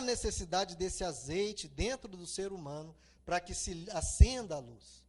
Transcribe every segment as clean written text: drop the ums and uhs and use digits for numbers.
necessidade desse azeite dentro do ser humano para que se acenda a luz.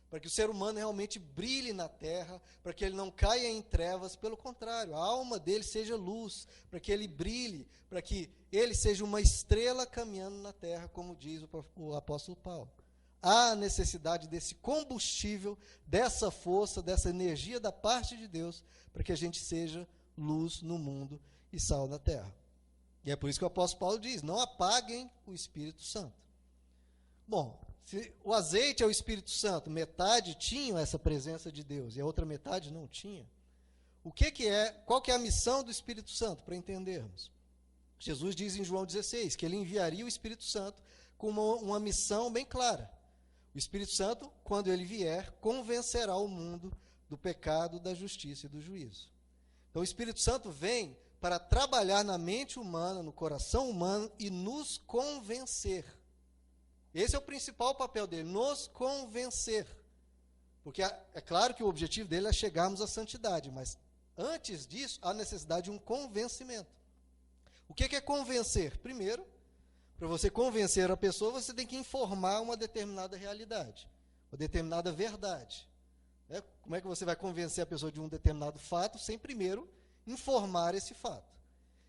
Para que o ser humano realmente brilhe na terra, para que ele não caia em trevas, pelo contrário, a alma dele seja luz, para que ele brilhe, para que ele seja uma estrela caminhando na terra, como diz o apóstolo Paulo. Há necessidade desse combustível, dessa força, dessa energia da parte de Deus, para que a gente seja luz no mundo e sal na terra. E é por isso que o apóstolo Paulo diz, não apaguem o Espírito Santo. Bom, se o azeite é o Espírito Santo, metade tinha essa presença de Deus e a outra metade não tinha. Qual que é a missão do Espírito Santo, para entendermos? Jesus diz em João 16 que ele enviaria o Espírito Santo com uma missão bem clara. O Espírito Santo, quando ele vier, convencerá o mundo do pecado, da justiça e do juízo. Então o Espírito Santo vem para trabalhar na mente humana, no coração humano e nos convencer. Esse é o principal papel dele, nos convencer. Porque é claro que o objetivo dele é chegarmos à santidade, mas antes disso, há necessidade de um convencimento. O que é convencer? Primeiro, para você convencer a pessoa, você tem que informar uma determinada realidade, uma determinada verdade. Como é que você vai convencer a pessoa de um determinado fato sem primeiro informar esse fato?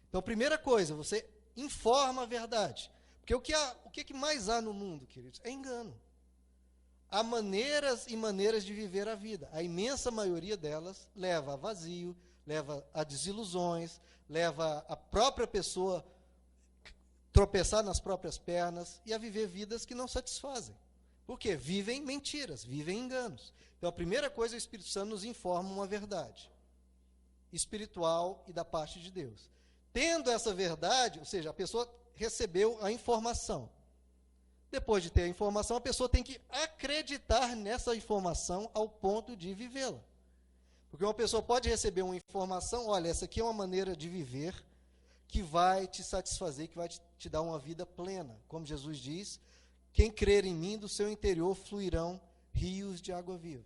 Então, primeira coisa, você informa a verdade. Porque o que mais há no mundo, queridos? É engano. Há maneiras e maneiras de viver a vida. A imensa maioria delas leva a vazio, leva a desilusões, leva a própria pessoa tropeçar nas próprias pernas e a viver vidas que não satisfazem. Por quê? Vivem mentiras, vivem enganos. Então, a primeira coisa, o Espírito Santo nos informa uma verdade espiritual e da parte de Deus. Tendo essa verdade, ou seja, a pessoa recebeu a informação. Depois de ter a informação, a pessoa tem que acreditar nessa informação ao ponto de vivê-la. Porque uma pessoa pode receber uma informação, olha, essa aqui é uma maneira de viver que vai te satisfazer, que vai te dar uma vida plena. Como Jesus diz, quem crer em mim, do seu interior fluirão rios de água viva.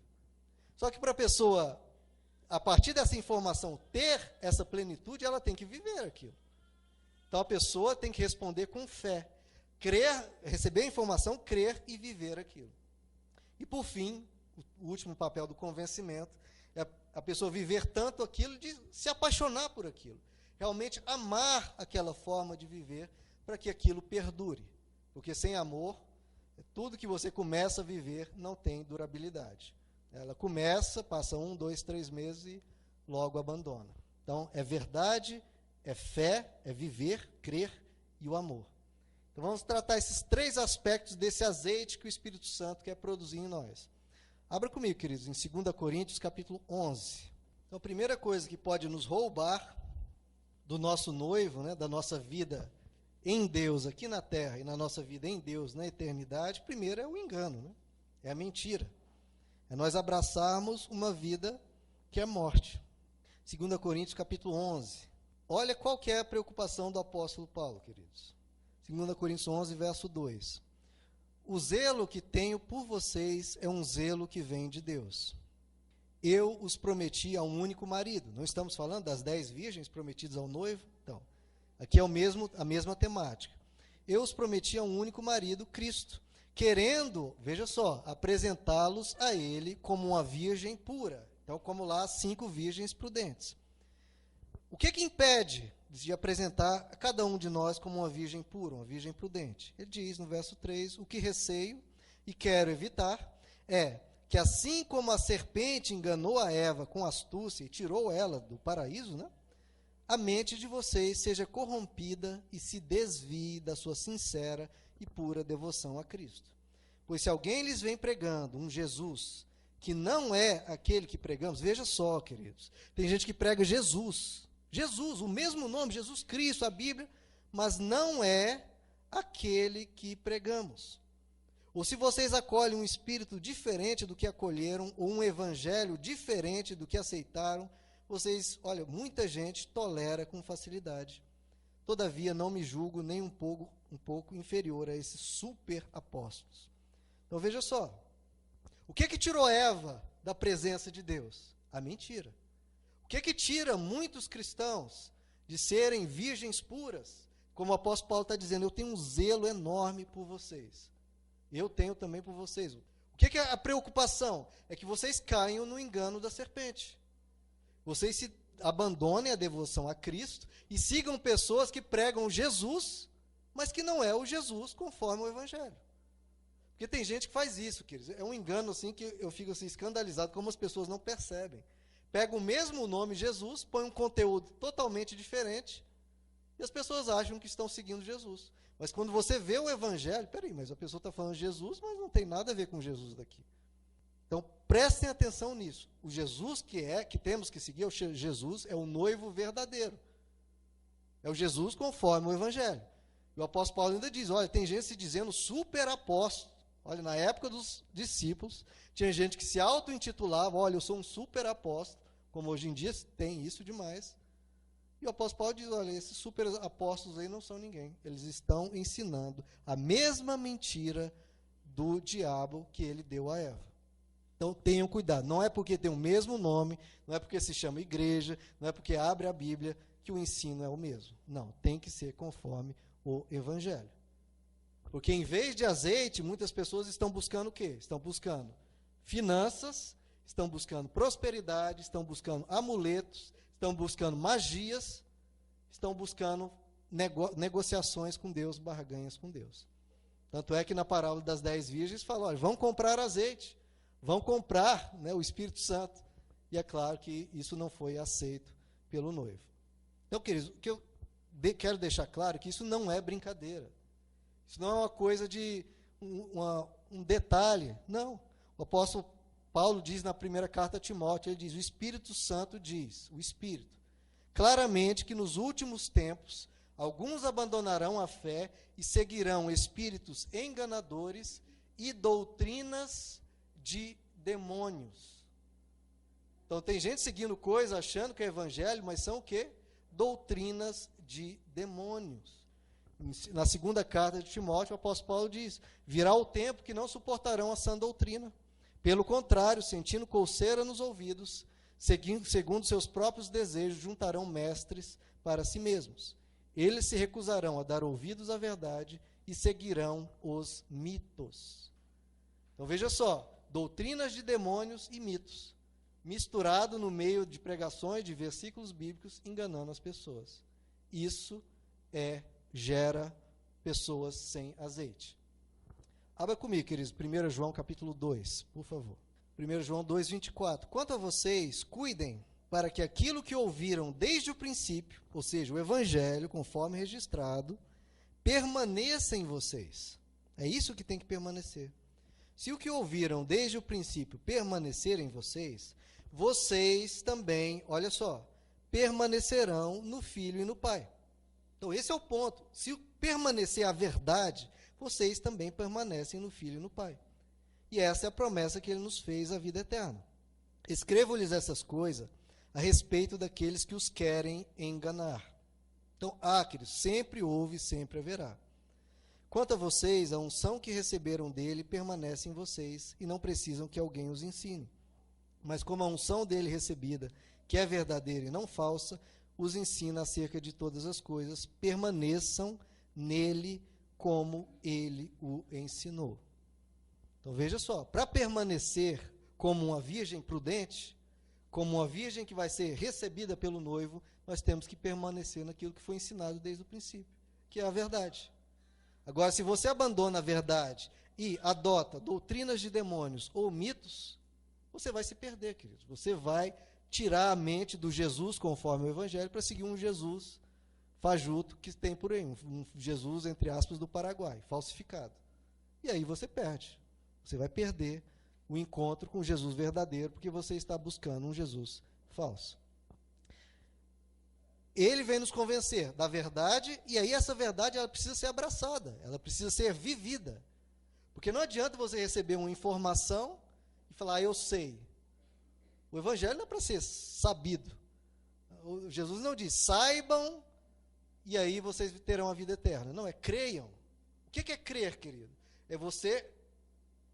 Só que para a pessoa, a partir dessa informação, ter essa plenitude, ela tem que viver aquilo. Então a pessoa tem que responder com fé. Crer, receber a informação, crer e viver aquilo. E por fim, o último papel do convencimento é a pessoa viver tanto aquilo de se apaixonar por aquilo. Realmente amar aquela forma de viver para que aquilo perdure. Porque sem amor, tudo que você começa a viver não tem durabilidade. Ela começa, passa 1, 2, 3 meses e logo abandona. Então, é verdade, é fé, é viver, crer e o amor. Então vamos tratar esses 3 aspectos desse azeite que o Espírito Santo quer produzir em nós. Abra comigo, queridos, em 2 Coríntios, capítulo 11. Então a primeira coisa que pode nos roubar do nosso noivo, né, da nossa vida em Deus, aqui na terra, e na nossa vida em Deus, na eternidade, primeiro é o engano, né? É a mentira. É nós abraçarmos uma vida que é morte. 2 Coríntios, capítulo 11. Olha qual que é a preocupação do apóstolo Paulo, queridos. 2 Coríntios 11, verso 2. O zelo que tenho por vocês é um zelo que vem de Deus. Eu os prometi a um único marido. Não estamos falando das 10 virgens prometidas ao noivo? Então, aqui é a mesma temática. Eu os prometi a um único marido, Cristo, querendo, veja só, apresentá-los a ele como uma virgem pura. Então, como lá, 5 virgens prudentes. O que impede de apresentar a cada um de nós como uma virgem pura, uma virgem prudente? Ele diz no verso 3, o que receio e quero evitar é que assim como a serpente enganou a Eva com astúcia e tirou ela do paraíso, né, a mente de vocês seja corrompida e se desvie da sua sincera e pura devoção a Cristo. Pois se alguém lhes vem pregando um Jesus que não é aquele que pregamos, veja só, queridos, tem gente que prega Jesus, o mesmo nome, Jesus Cristo, a Bíblia, mas não é aquele que pregamos. Ou se vocês acolhem um espírito diferente do que acolheram, ou um evangelho diferente do que aceitaram, vocês, olha, muita gente tolera com facilidade. Todavia, não me julgo nem um pouco inferior a esses super apóstolos. Então, veja só. O que tirou Eva da presença de Deus? A mentira. O que tira muitos cristãos de serem virgens puras, Como o apóstolo Paulo está dizendo, eu tenho um zelo enorme por vocês. Eu tenho também por vocês. O que é a preocupação? É que vocês caiam no engano da serpente. Vocês se abandonem a devoção a Cristo e sigam pessoas que pregam Jesus, mas que não é o Jesus conforme o Evangelho. Porque tem gente que faz isso, queridos. É um engano assim que eu fico assim, escandalizado como as pessoas não percebem. Pega o mesmo nome Jesus, põe um conteúdo totalmente diferente e as pessoas acham que estão seguindo Jesus. Mas quando você vê o Evangelho, peraí, mas a pessoa está falando Jesus, mas não tem nada a ver com Jesus daqui. Então, prestem atenção nisso. O Jesus que temos que seguir, Jesus é o noivo verdadeiro. É o Jesus conforme o Evangelho. E o apóstolo Paulo ainda diz, olha, tem gente se dizendo super apóstolo. Olha, na época dos discípulos, tinha gente que se auto-intitulava, olha, eu sou um super apóstolo, como hoje em dia tem isso demais. E o apóstolo Paulo diz, olha, esses super apóstolos aí não são ninguém. Eles estão ensinando a mesma mentira do diabo que ele deu a Eva. Então tenham cuidado, não é porque tem o mesmo nome, não é porque se chama igreja, não é porque abre a Bíblia que o ensino é o mesmo. Não, tem que ser conforme o Evangelho. Porque em vez de azeite, muitas pessoas estão buscando o quê? Estão buscando finanças, estão buscando prosperidade, estão buscando amuletos, estão buscando magias, estão buscando negociações com Deus, barganhas com Deus. Tanto é que na parábola das 10 virgens fala, olha, vão comprar azeite, vão comprar, né, o Espírito Santo. E é claro que isso não foi aceito pelo noivo. Então, queridos, o que eu quero deixar claro é que isso não é brincadeira. Isso não é uma coisa de um detalhe. Não. O apóstolo Paulo diz na primeira carta a Timóteo, ele diz, o Espírito Santo diz, o Espírito, claramente que nos últimos tempos, alguns abandonarão a fé e seguirão espíritos enganadores e doutrinas de demônios. Então tem gente seguindo coisa, achando que é evangelho, mas são o quê? Doutrinas de demônios. Na segunda carta de Timóteo, o apóstolo Paulo diz, virá o tempo que não suportarão a sã doutrina. Pelo contrário, sentindo coceira nos ouvidos, segundo seus próprios desejos, juntarão mestres para si mesmos. Eles se recusarão a dar ouvidos à verdade e seguirão os mitos. Então veja só, doutrinas de demônios e mitos, misturado no meio de pregações, de versículos bíblicos, enganando as pessoas. Isso gera pessoas sem azeite. Abra comigo, queridos, 1 João capítulo 2, por favor. 1 João 2, 24. Quanto a vocês, cuidem para que aquilo que ouviram desde o princípio, ou seja, o Evangelho, conforme registrado, permaneça em vocês. É isso que tem que permanecer. Se o que ouviram desde o princípio permanecer em vocês, vocês também, olha só, permanecerão no Filho e no Pai. Então, esse é o ponto. Se permanecer a verdade, vocês também permanecem no Filho e no Pai. E essa é a promessa que ele nos fez, a vida eterna. Escrevo-lhes essas coisas a respeito daqueles que os querem enganar. Então, queridos, sempre houve e sempre haverá. Quanto a vocês, a unção que receberam dele permanece em vocês e não precisam que alguém os ensine. Mas como a unção dele recebida, que é verdadeira e não falsa, os ensina acerca de todas as coisas, permaneçam nele como ele o ensinou. Então veja só, para permanecer como uma virgem prudente, como uma virgem que vai ser recebida pelo noivo, nós temos que permanecer naquilo que foi ensinado desde o princípio, que é a verdade. Agora, se você abandona a verdade e adota doutrinas de demônios ou mitos, você vai se perder, queridos. Você vai tirar a mente do Jesus conforme o Evangelho para seguir um Jesus fajuto que tem por aí, um Jesus, entre aspas, do Paraguai, falsificado. E aí você perde. Você vai perder o encontro com o Jesus verdadeiro, porque você está buscando um Jesus falso. Ele vem nos convencer da verdade, e aí essa verdade ela precisa ser abraçada, ela precisa ser vivida. Porque não adianta você receber uma informação e falar, eu sei. O Evangelho não é para ser sabido. Jesus não diz, saibam, e aí vocês terão a vida eterna. Não, é creiam. O que é crer, querido? É você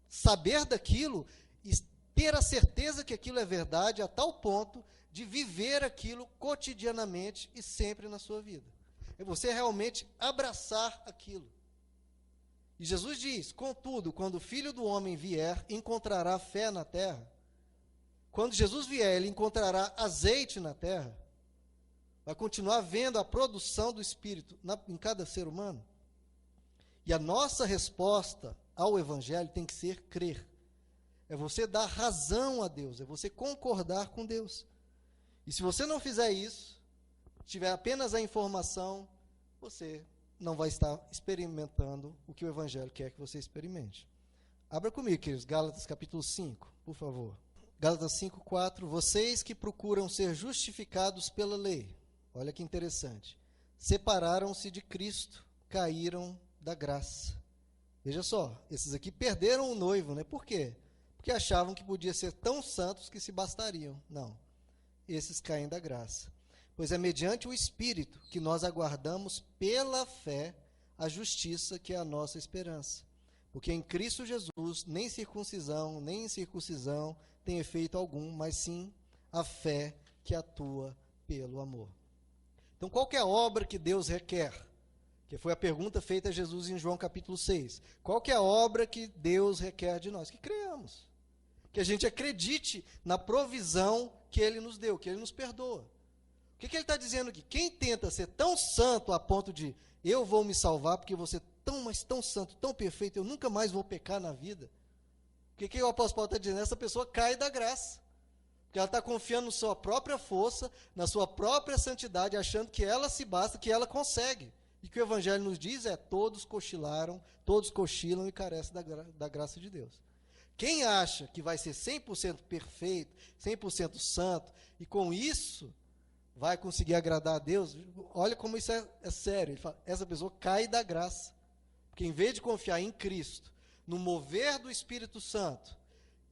saber daquilo e ter a certeza que aquilo é verdade a tal ponto de viver aquilo cotidianamente e sempre na sua vida. é você realmente abraçar aquilo. E Jesus diz: contudo, quando o Filho do Homem vier, encontrará fé na terra? Quando Jesus vier, ele encontrará azeite na terra? Vai continuar vendo a produção do Espírito em cada ser humano? E a nossa resposta ao Evangelho tem que ser crer. É você dar razão a Deus, é você concordar com Deus. E se você não fizer isso, tiver apenas a informação, você não vai estar experimentando o que o Evangelho quer que você experimente. Abra comigo, queridos, Gálatas capítulo 5, por favor. Gálatas 5:4, vocês que procuram ser justificados pela lei, olha que interessante, separaram-se de Cristo, caíram da graça. Veja só, esses aqui perderam o noivo, né? Por quê? Porque achavam que podia ser tão santos que se bastariam. Não, esses caem da graça. Pois é mediante o Espírito que nós aguardamos pela fé a justiça que é a nossa esperança. Porque em Cristo Jesus nem circuncisão, nem incircuncisão tem efeito algum, mas sim a fé que atua pelo amor. Então, qual que é a obra que Deus requer? Que foi a pergunta feita a Jesus em João capítulo 6. Qual que é a obra que Deus requer de nós? Que creiamos. Que a gente acredite na provisão que Ele nos deu, que Ele nos perdoa. O que ele está dizendo aqui? Quem tenta ser tão santo a ponto de eu vou me salvar porque você é tão, mas tão santo, tão perfeito, eu nunca mais vou pecar na vida. O que o apóstolo Paulo está dizendo? Essa pessoa cai da graça. Porque ela está confiando na sua própria força, na sua própria santidade, achando que ela se basta, que ela consegue. E o que o Evangelho nos diz é: todos cochilaram, todos cochilam e carecem da graça de Deus. Quem acha que vai ser 100% perfeito, 100% santo, e com isso vai conseguir agradar a Deus, olha como isso é sério. Ele fala, essa pessoa cai da graça. Porque em vez de confiar em Cristo, no mover do Espírito Santo,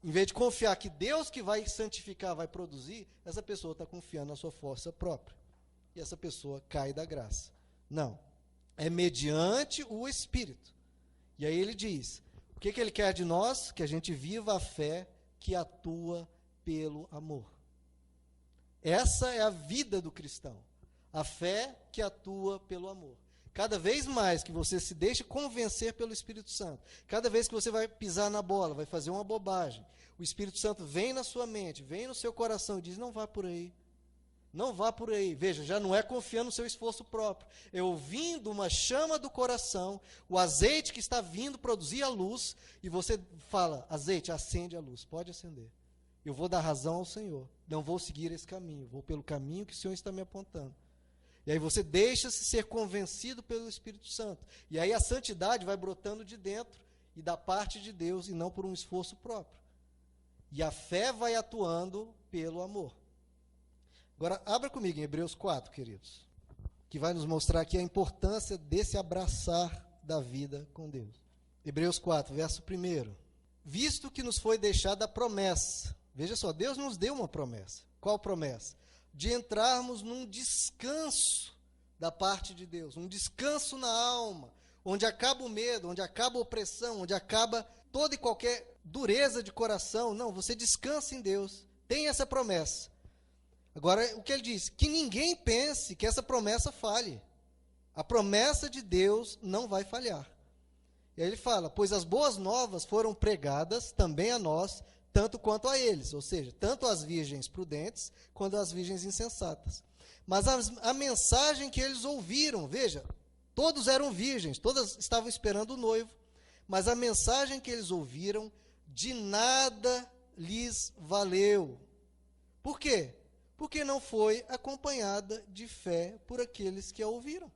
em vez de confiar que Deus que vai santificar, vai produzir, essa pessoa está confiando na sua força própria. E essa pessoa cai da graça. Não. É mediante o Espírito. E aí ele diz, o que ele quer de nós? Que a gente viva a fé que atua pelo amor. Essa é a vida do cristão, a fé que atua pelo amor. Cada vez mais que você se deixa convencer pelo Espírito Santo, cada vez que você vai pisar na bola, vai fazer uma bobagem, o Espírito Santo vem na sua mente, vem no seu coração e diz, não vá por aí, não vá por aí. Veja, já não é confiando no seu esforço próprio, é ouvindo uma chama do coração, o azeite que está vindo produzir a luz, e você fala, azeite, acende a luz, pode acender. Eu vou dar razão ao Senhor, não vou seguir esse caminho, vou pelo caminho que o Senhor está me apontando. E aí você deixa-se ser convencido pelo Espírito Santo. E aí a santidade vai brotando de dentro e da parte de Deus e não por um esforço próprio. E a fé vai atuando pelo amor. Agora, abra comigo em Hebreus 4, queridos, que vai nos mostrar aqui a importância desse abraçar da vida com Deus. Hebreus 4, verso 1. Visto que nos foi deixada a promessa. Veja só, Deus nos deu uma promessa. Qual promessa? De entrarmos num descanso da parte de Deus, um descanso na alma, onde acaba o medo, onde acaba a opressão, onde acaba toda e qualquer dureza de coração. Não, você descansa em Deus, tem essa promessa. Agora, o que ele diz? Que ninguém pense que essa promessa falhe. A promessa de Deus não vai falhar. E aí ele fala, pois as boas novas foram pregadas também a nós, tanto quanto a eles, ou seja, tanto às virgens prudentes, quanto às virgens insensatas. Mas a mensagem que eles ouviram, veja, todos eram virgens, todas estavam esperando o noivo, mas a mensagem que eles ouviram, de nada lhes valeu. Por quê? Porque não foi acompanhada de fé por aqueles que a ouviram.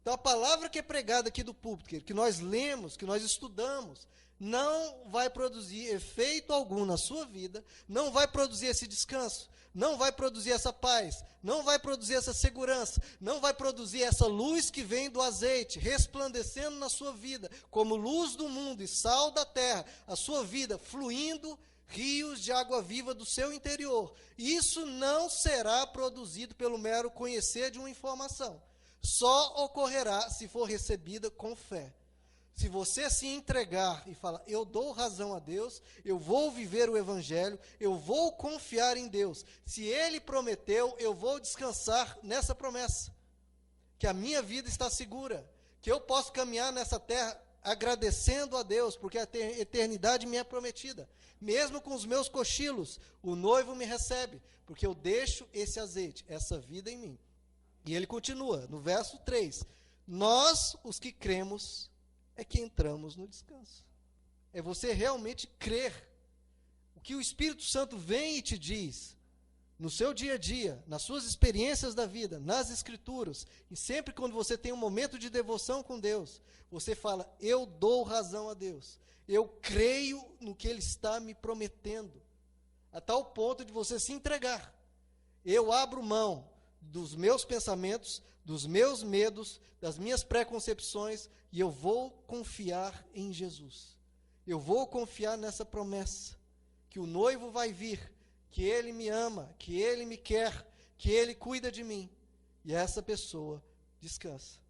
Então, a palavra que é pregada aqui do púlpito, que nós lemos, que nós estudamos, não vai produzir efeito algum na sua vida, não vai produzir esse descanso, não vai produzir essa paz, não vai produzir essa segurança, não vai produzir essa luz que vem do azeite, resplandecendo na sua vida, como luz do mundo e sal da terra, a sua vida fluindo rios de água viva do seu interior. Isso não será produzido pelo mero conhecer de uma informação. Só ocorrerá se for recebida com fé. Se você se entregar e falar, eu dou razão a Deus, eu vou viver o Evangelho, eu vou confiar em Deus. Se Ele prometeu, eu vou descansar nessa promessa. que a minha vida está segura, que eu posso caminhar nessa terra agradecendo a Deus, porque a eternidade me é prometida. Mesmo com os meus cochilos, o noivo me recebe, porque eu deixo esse azeite, essa vida em mim. E ele continua, no verso 3, nós, os que cremos, é que entramos no descanso. É você realmente crer. O que o Espírito Santo vem e te diz, no seu dia a dia, nas suas experiências da vida, nas Escrituras, e sempre quando você tem um momento de devoção com Deus, você fala, eu dou razão a Deus, eu creio no que Ele está me prometendo, a tal ponto de você se entregar. Eu abro mão dos meus pensamentos, dos meus medos, das minhas preconcepções, e eu vou confiar em Jesus. Eu vou confiar nessa promessa, que o noivo vai vir, que Ele me ama, que Ele me quer, que Ele cuida de mim. E essa pessoa descansa.